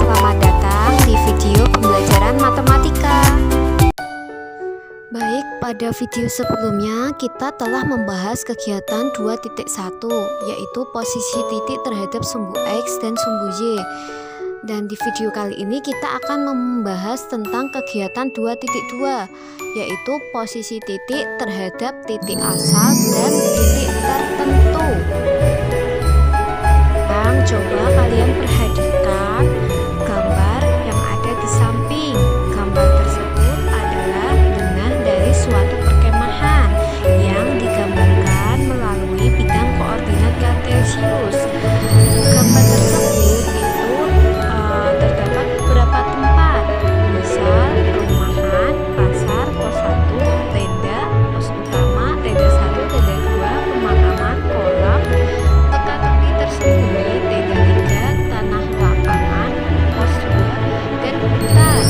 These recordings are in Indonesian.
selamat datang di video pembelajaran matematika. Baik, pada video sebelumnya kita telah membahas kegiatan 2.1, yaitu posisi titik terhadap sumbu X dan sumbu Y. Dan di video kali ini kita akan membahas tentang kegiatan 2.2, yaitu posisi titik terhadap titik asal dan titik tertentu. Coba kalian perhatikan gambar yang ada di samping. Gambar tersebut adalah denah dari suatu perkemahan yang digambarkan melalui bidang koordinat kartesius. Gambar tersebut itu terdapat beberapa tempat, misal perumahan, pasar, pos 1, tenda, pos utama, tenda 1, tenda 2, pemakaman, kolam, teka-teki tersembunyi, tenda 3, tanah lapangan, pos 2, dan hutan.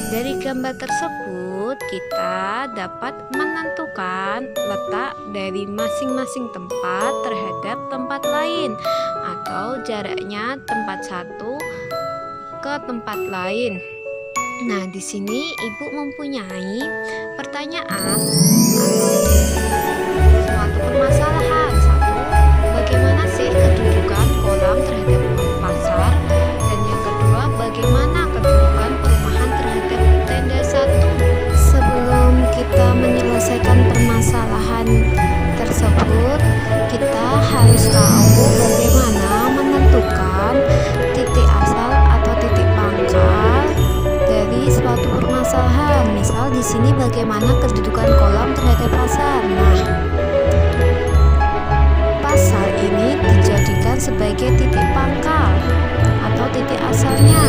Dari gambar tersebut kita dapat menentukan letak dari masing-masing tempat terhadap tempat lain atau jaraknya tempat satu ke tempat lain. Nah, di sini Ibu mempunyai pertanyaan atau suatu permasalahan. Satu, bagaimana sih kedudukan kolam terhadap pasar? Dan yang kedua, bagaimana kedudukan perumahan terhadap tenda 1? Sebelum kita menyelesaikan permasalahan tersebut, kita harus tahu bagaimana menentukan titik asal atau titik pangkal dari suatu permasalahan. Misal di sini bagaimana kedudukan kolam terhadap pasar. Nah, pasar ini dijadikan sebagai titik pangkal atau titik asalnya.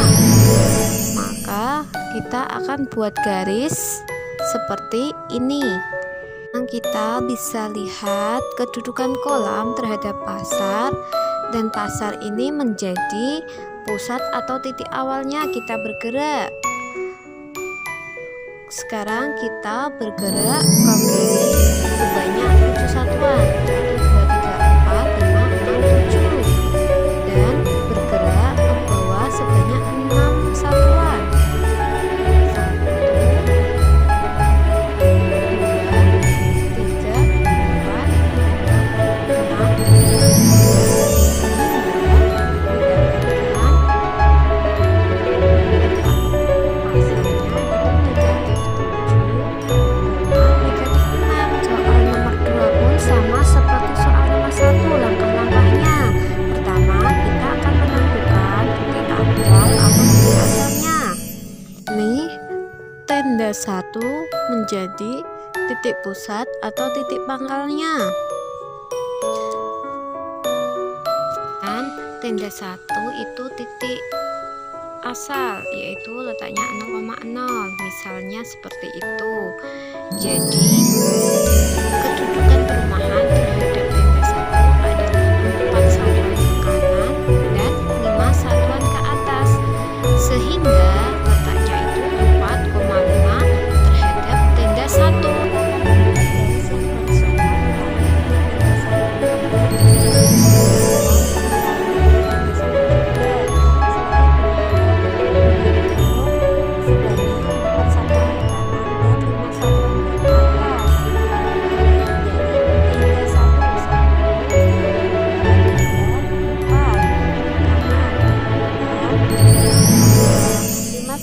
Maka kita akan buat garis seperti ini. Kita bisa lihat kedudukan kolam terhadap pasar, dan pasar ini menjadi pusat atau titik awalnya kita bergerak. Sekarang kita bergerak ke kiri sebanyak 7 satuan, 1, 2, 3, 4, 5, 6, 7, dan bergerak ke bawah sebanyak 6 satuan. 1 menjadi titik pusat atau titik pangkalnya, dan tenda 1 itu titik asal, yaitu letaknya 0,0, misalnya seperti itu. Jadi kedudukan perumahan terhadap tenda 1 adalah 4 satuan ke kanan dan 5 satuan ke atas, sehingga letaknya itu 4,5 terhadap tenda 1.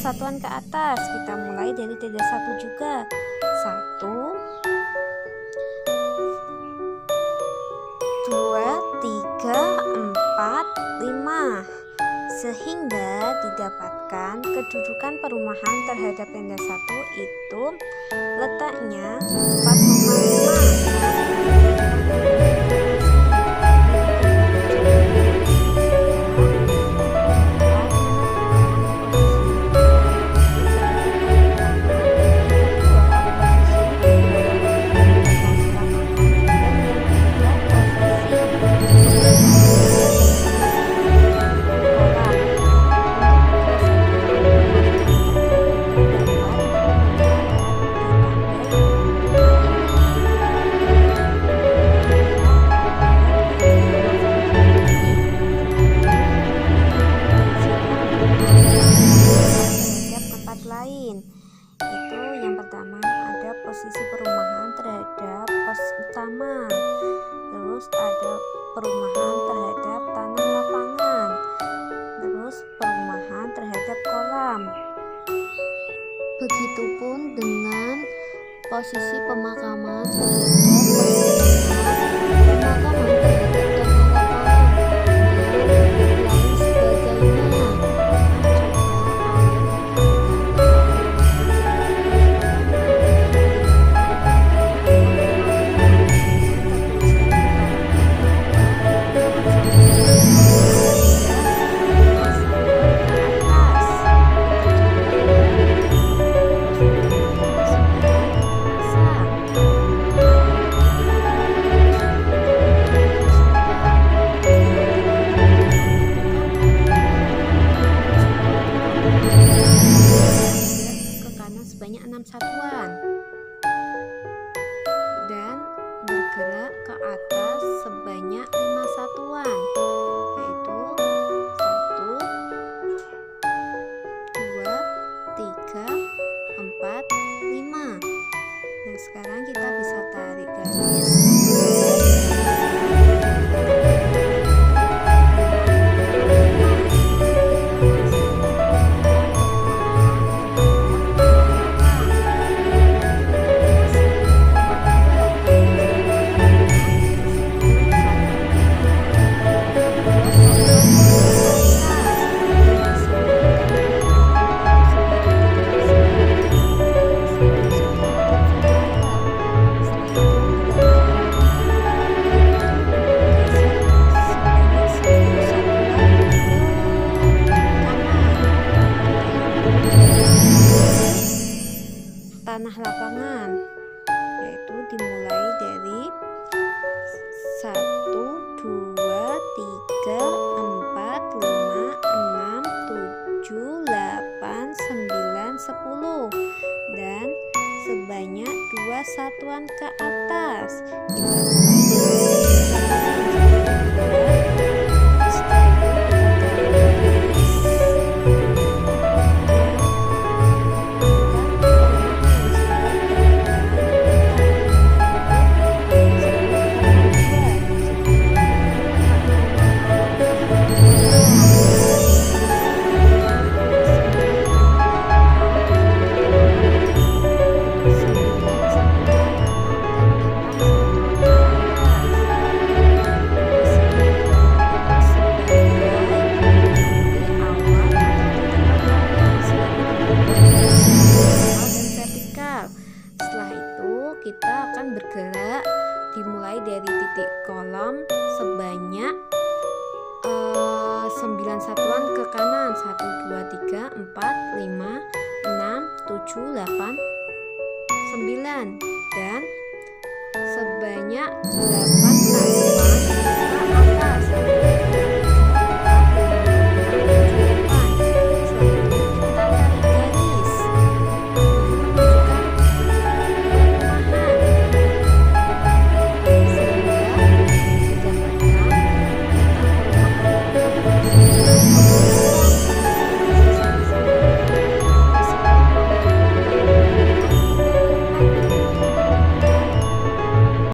Satuan ke atas, kita mulai dari tenda 1 juga. 1, 2, 3, 4, 5, sehingga didapatkan kedudukan perumahan terhadap tenda 1 itu letaknya 4,5. perumahan terhadap tanah lapangan, terus perumahan terhadap kolam. Begitupun dengan posisi pemakaman terhadap pemakaman terhadap tanah lapangan dan lain sebagainya. Sebanyak 6 satuan dan bergerak ke atas sebanyak 5 satuan, yaitu 1, 2, 3, 4, 5. Nah, sekarang kita bisa tarik garis. Tanah lapangan, yaitu dimulai dari 1, 2, 3, 4, 5, 6, 7, 8, 9, 10 dan sebanyak 2 satuan ke atas. Kita mulai kita akan bergerak dimulai dari titik kolam sebanyak 9 satuan ke kanan. 1, 2, 3, 4, 5, 6, 7, 8, 9 dan sebanyak 8